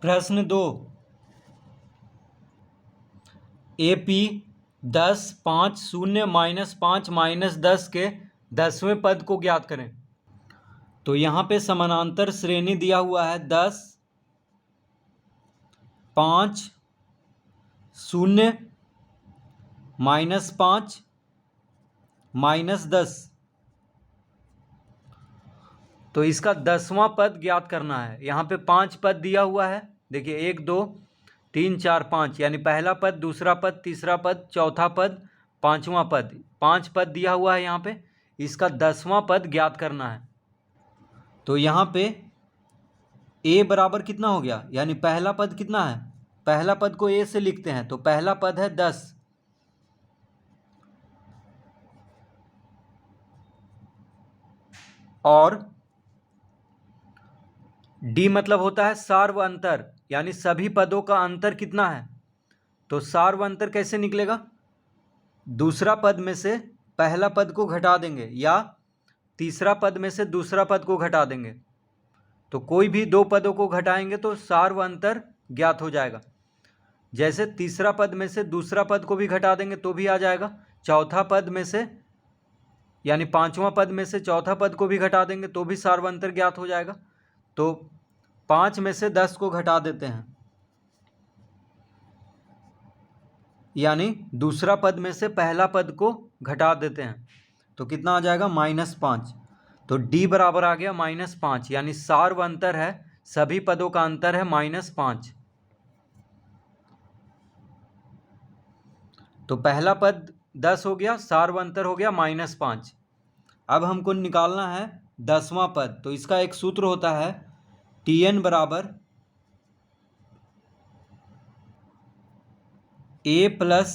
प्रश्न 2, AP 10, 5, 0, -5 -10 के 10वें पद को ज्ञात करें। तो यहाँ पे समानांतर श्रेणी दिया हुआ है 10, 5, 0, -5 -10। तो इसका 10वां पद ज्ञात करना है। यहाँ पे 5 पद दिया हुआ है, देखिए 1, 2, 3, 4, 5, यानी पहला पद, दूसरा पद, तीसरा पद, चौथा पद, 5वां पद। 5 पद दिया हुआ है यहाँ पे, इसका 10वां पद ज्ञात करना है। तो यहाँ पे a बराबर कितना हो गया, यानी पहला पद कितना है, पहला पद को a से लिखते हैं, तो पहला पद है 10, और d मतलब होता है सार्व अंतर, यानी सभी पदों का अंतर कितना है। तो सार्व अंतर कैसे निकलेगा, दूसरा पद में से पहला पद को घटा देंगे या तीसरा पद में से दूसरा पद को घटा देंगे। तो कोई भी दो पदों को घटाएंगे तो सार्व अंतर ज्ञात हो जाएगा। जैसे तीसरा पद में से दूसरा पद को भी घटा देंगे तो भी आ जाएगा। चौथा पद में से, यानी 5वां पद में से चौथा पद को भी घटा देंगे तो भी सार्व अंतर ज्ञात हो जाएगा। तो 5 में से 10 को घटा देते हैं, यानी दूसरा पद में से पहला पद को घटा देते हैं, तो कितना आ जाएगा, -5। तो d बराबर आ गया -5, यानी सार्व अंतर है, सभी पदों का अंतर है -5। तो पहला पद 10 हो गया, सार्व अंतर हो गया -5। अब हमको निकालना है 10वां पद। तो इसका एक सूत्र होता है Tn बराबर a plus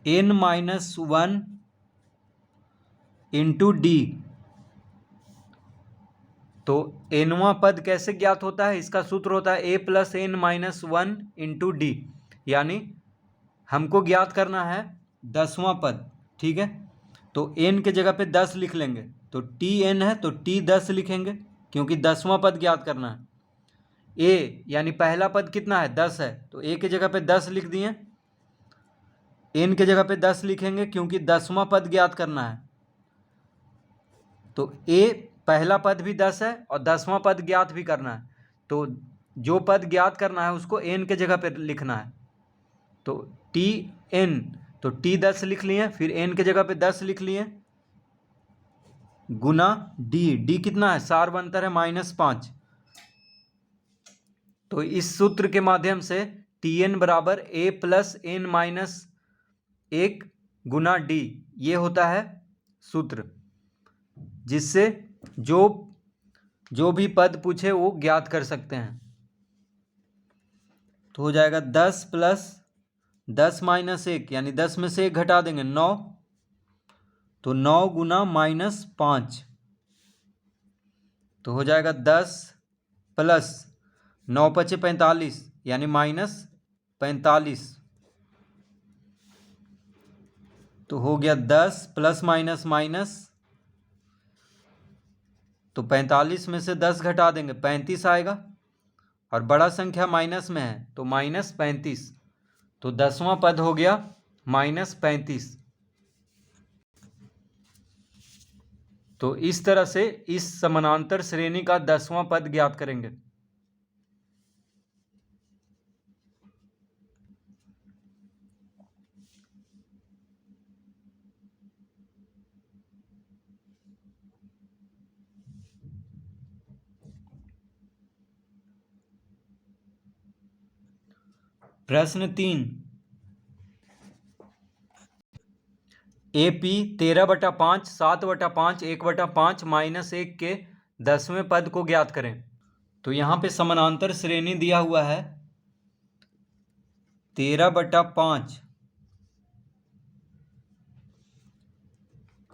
n-1 into D. तो nवां पद कैसे ज्ञात होता है, इसका सूत्र होता है a plus n-1 into D, यानी हमको ज्ञात करना है 10वां पद, ठीक है। तो n के जगह पे 10 लिख लेंगे, तो Tn है तो T 10 लिखेंगे, क्योंकि 10वां पद ज्ञात करना है। a यानी पहला पद कितना है, 10 है, तो a के जगह पे 10 लिख दिए। n के जगह पे 10 लिखेंगे क्योंकि 10वां पद ज्ञात करना है। तो a पहला पद भी 10 है और 10वां पद ज्ञात भी करना है, तो जो पद ज्ञात करना है उसको n के जगह पे लिखना है। तो Tn, तो T 10 लिख लिए, फिर n के जगह पे 10 लिख लिए, गुना d कितना है, सार्व अंतर है -5। तो इस सूत्र के माध्यम से Tn बराबर a plus n-1 Guna d, ये होता है सूत्र, जिससे जो भी पद पूछे वो ज्ञात कर सकते हैं। तो हो जाएगा 10 प्लस 10 -1, यानी 10 में से 1 घटा देंगे, 9, तो 9 गुना -5, तो हो जाएगा 10 प्लस 9 × 5 = 45, यानी -45। तो हो गया 10 प्लस माइनस माइनस, तो 45 में से 10 घटा देंगे, 35 आएगा, और बड़ा संख्या माइनस में है तो -35। तो 10वां पद हो गया -35। तो इस तरह से इस समानांतर श्रेणी का 10वां पद ज्ञात करेंगे। प्रश्न 3, AP 13/5, 7/5, 1/5 -1 के 10वें पद को ज्ञात करें। तो यहाँ पे समानांतर श्रेणी दिया हुआ है 13/5,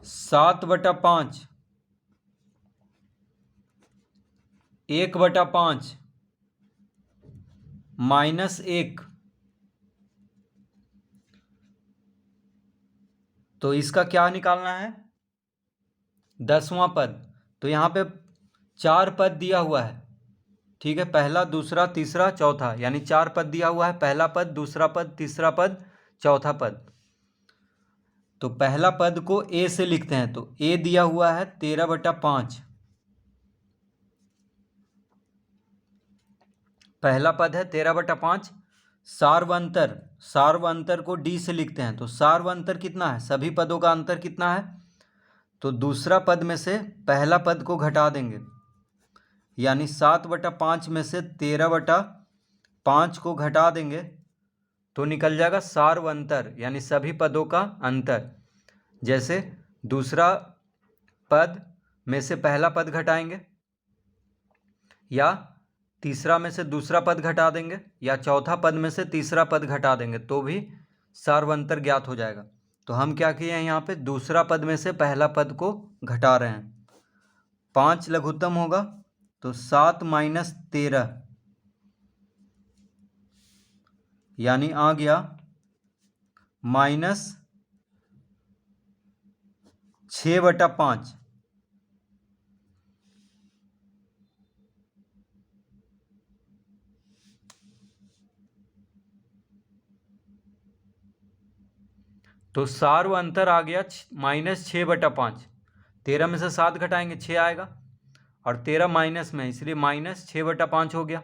7/5, 1/5, -1। तो इसका क्या निकालना है, 10वां पद। तो यहाँ पे 4 पद दिया हुआ है, ठीक है, पहला दूसरा तीसरा चौथा, यानी 4 पद दिया हुआ है, पहला पद, दूसरा पद, तीसरा पद, चौथा पद। तो पहला पद को ए से लिखते हैं, तो ए दिया हुआ है 13/5। पहला पद है 13/5। सार्वअंतर को डी से लिखते हैं, तो सार्वअंतर कितना है, सभी पदों का अंतर कितना है, तो दूसरा पद में से पहला पद को घटा देंगे, यानी 7/5 में से 13/5 को घटा देंगे तो निकल जाएगा सार्वअंतर, यानी सभी पदों का अंतर। जैसे दूसरा पद में से पहला पद घटाएंगे, या तीसरा में से दूसरा पद घटा देंगे, या चौथा पद में से तीसरा पद घटा देंगे, तो भी सार्वअंतर ज्ञात हो जाएगा। तो हम क्या किए हैं, यहाँ पे दूसरा पद में से पहला पद को घटा रहे हैं। 5 लघुत्तम होगा तो 7 - 13, यानी आ गया -6/5। तो सार्वअंतर आ गया -6/5। 13 में से 7 घटाएंगे 6 आएगा, और 13 माइनस में, इसलिए -6/5 हो गया।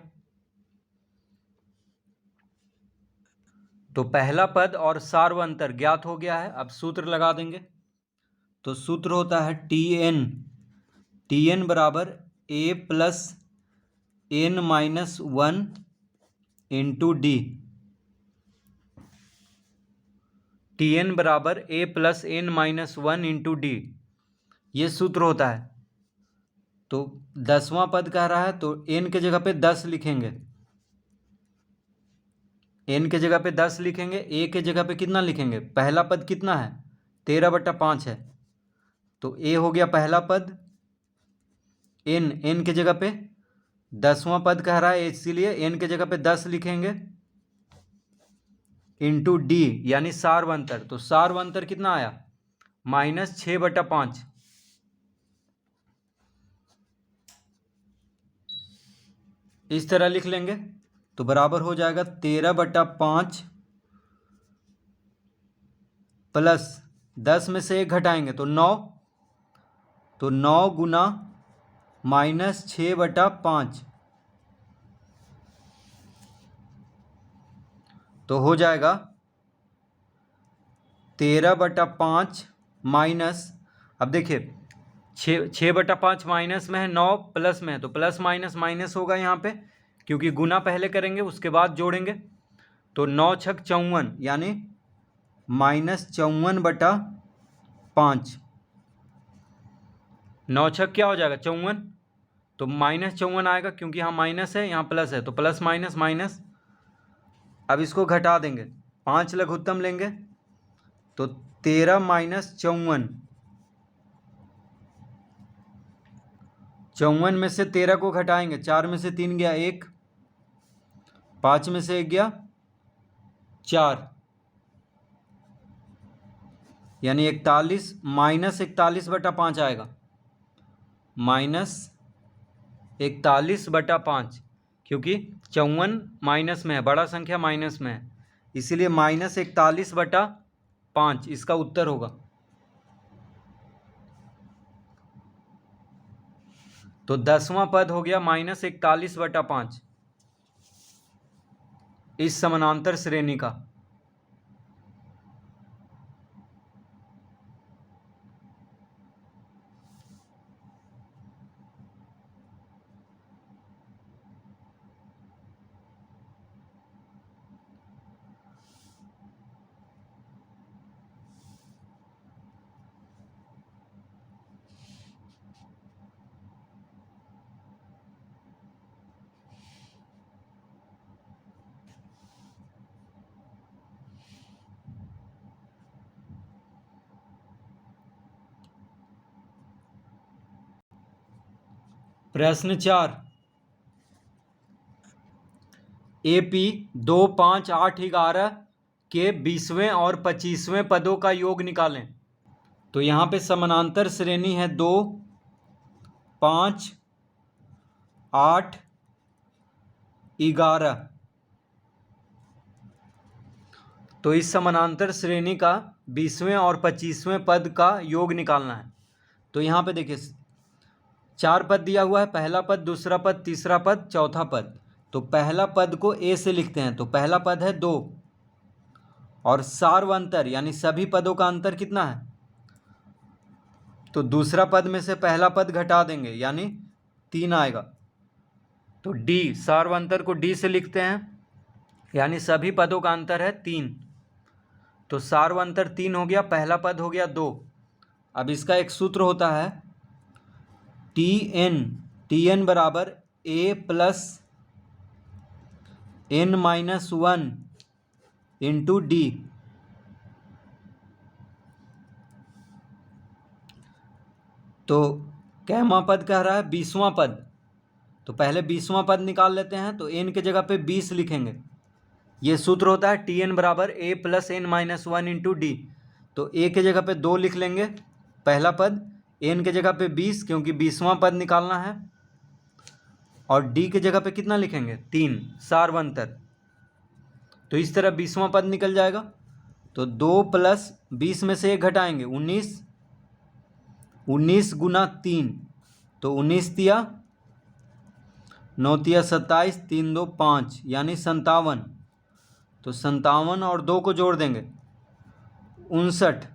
तो पहला पद और सार्वअंतर ज्ञात हो गया है। अब सूत्र लगा देंगे। तो सूत्र होता है TN बराबर A + n-1 into D. TN बराबर A + n-1 इंटू डी, ये सूत्र होता है। तो 10वां पद कह रहा है, तो n के जगह पे 10 लिखेंगे, n के जगह पे 10 लिखेंगे, a के जगह पे कितना लिखेंगे, पहला पद कितना है 13/5 है, तो a हो गया पहला पद, n के जगह पे 10वां पद कह रहा है, इसीलिए n के जगह पे 10 लिखेंगे, इंटू डी यानी सार्वअंतर। तो सार्वअंतर कितना आया -6/5। इस तरह लिख लेंगे तो बराबर हो जाएगा 13/5 प्लस 10 में से 1 घटाएंगे तो 9, तो 9 गुना -6/5, तो हो जाएगा 13/5 माइनस, अब देखिए 6/5 माइनस में है, 9 प्लस में है, तो प्लस माइनस माइनस होगा यहाँ पे, क्योंकि गुना पहले करेंगे उसके बाद जोड़ेंगे। तो 9 × 6 = 54, यानी -54/5। 9 × 6 क्या हो जाएगा 54, तो -54 आएगा, क्योंकि यहाँ माइनस है यहाँ प्लस है, तो प्लस माइनस माइनस। अब इसको घटा देंगे, 5 लघुत्तम लेंगे, तो 13 - 54, 54 में से 13 को घटाएंगे, 4 में से 3 गया 1, 5 में से 1 गया 4, यानी 41 -41/5 आएगा, -41/5, क्योंकि 54 माइनस में है, बड़ा संख्या माइनस में है, इसीलिए -41/5 इसका उत्तर होगा। तो 10वां पद हो गया -41/5 इस समानांतर श्रेणी का। प्रश्न 4, AP 2, 5, 8, 11 के 20वें और 25वें पदों का योग निकालें। तो यहाँ पे समानांतर श्रेणी है 2, 5, 8, 11। तो इस समानांतर श्रेणी का 20वें और 25वें पद का योग निकालना है। तो यहाँ पे देखिए 4 पद दिया हुआ है, पहला पद, दूसरा पद, तीसरा पद, चौथा पद। तो पहला पद को ए से लिखते हैं, तो पहला पद है 2 और सार्वंतर यानी सभी पदों का अंतर कितना है, तो दूसरा पद में से पहला पद घटा देंगे यानी 3 आएगा। तो डी, सार्वंतर को डी से लिखते हैं यानी सभी पदों का अंतर है 3। तो सार्वंतर 3 हो गया, पहला पद हो गया 2। अब इसका एक सूत्र होता है टी एन बराबर A plus N minus 1 into D. तो कैमा पद कह रहा है 20वां पद, तो पहले 20वां पद निकाल लेते हैं। तो एन के जगह पे 20 लिखेंगे। ये सूत्र होता है टी एन बराबर A plus N minus 1 into D. तो ए के जगह पे 2 लिख लेंगे पहला पद, एन के जगह पे 20 क्योंकि 20वां पद निकालना है, और डी के जगह पे कितना लिखेंगे 3, सार्वंतर। तो इस तरह 20वां पद निकल जाएगा। तो 2 प्लस 20 में से 1 घटाएंगे 19, 19 गुना 3, तो 19 तिया 9 तिया 27, 3 2 5 यानी 57। तो 57 और 2 को जोड़ देंगे 59।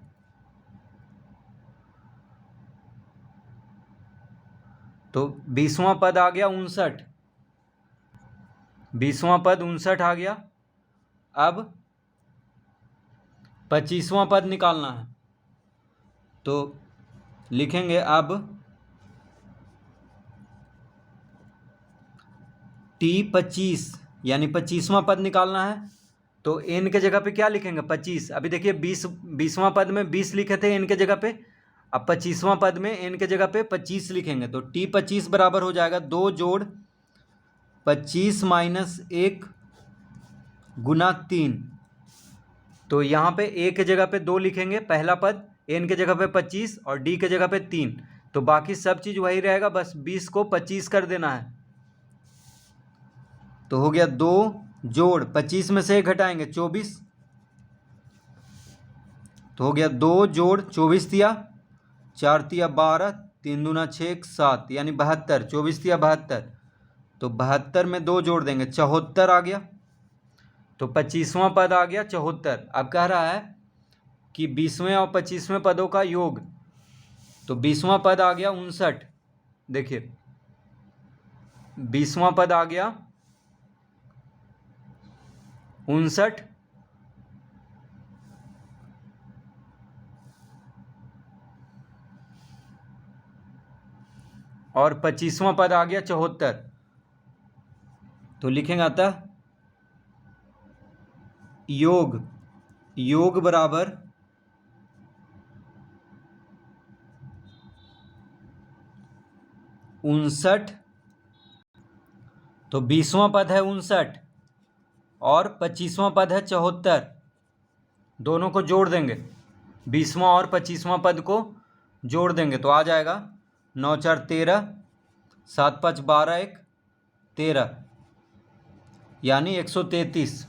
तो 20वां पद आ गया 59, 20वां पद 59 आ गया। अब 25वां पद निकालना है। तो लिखेंगे अब T25 यानी 25वां पद निकालना है। तो एन के जगह पे क्या लिखेंगे 25। अभी देखिए 20वां पद में 20 लिखे थे एन के जगह पे, अब 25वां पद में एन के जगह पे 25 लिखेंगे। तो T25 बराबर हो जाएगा 2 जोड़ 25 माइनस 1 गुना 3। तो यहाँ पे ए के जगह पे 2 लिखेंगे पहला पद, एन के जगह पे 25 और डी के जगह पे 3। तो बाकी सब चीज़ वही रहेगा, बस 20 को 25 कर देना है। तो हो गया 2 जोड़ 25 में से 1 घटाएंगे 24। तो हो गया 2 जोड़ 24 तिया 4 तिया 12, 3 दूना 6 7 यानी 72, 24 तिया 72। तो 72 में 2 जोड़ देंगे 74 आ गया। तो 25वां पद आ गया 74। अब कह रहा है कि 20वें और 25वें पदों का योग। तो 20वां पद आ गया 59। देखिए 20वां पद आ गया 59 और 25वां पद आ गया 74। तो लिखेंगे अतः योग बराबर 59। तो 20वां पद है 59 और 25वां पद है 74। दोनों को जोड़ देंगे, 20वां और 25वां पद को जोड़ देंगे तो आ जाएगा 9 4 13, 7 5 12 1 13 यानी 133।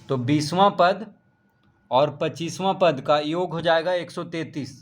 तो 20वां पद और 25वां पद का योग हो जाएगा 133।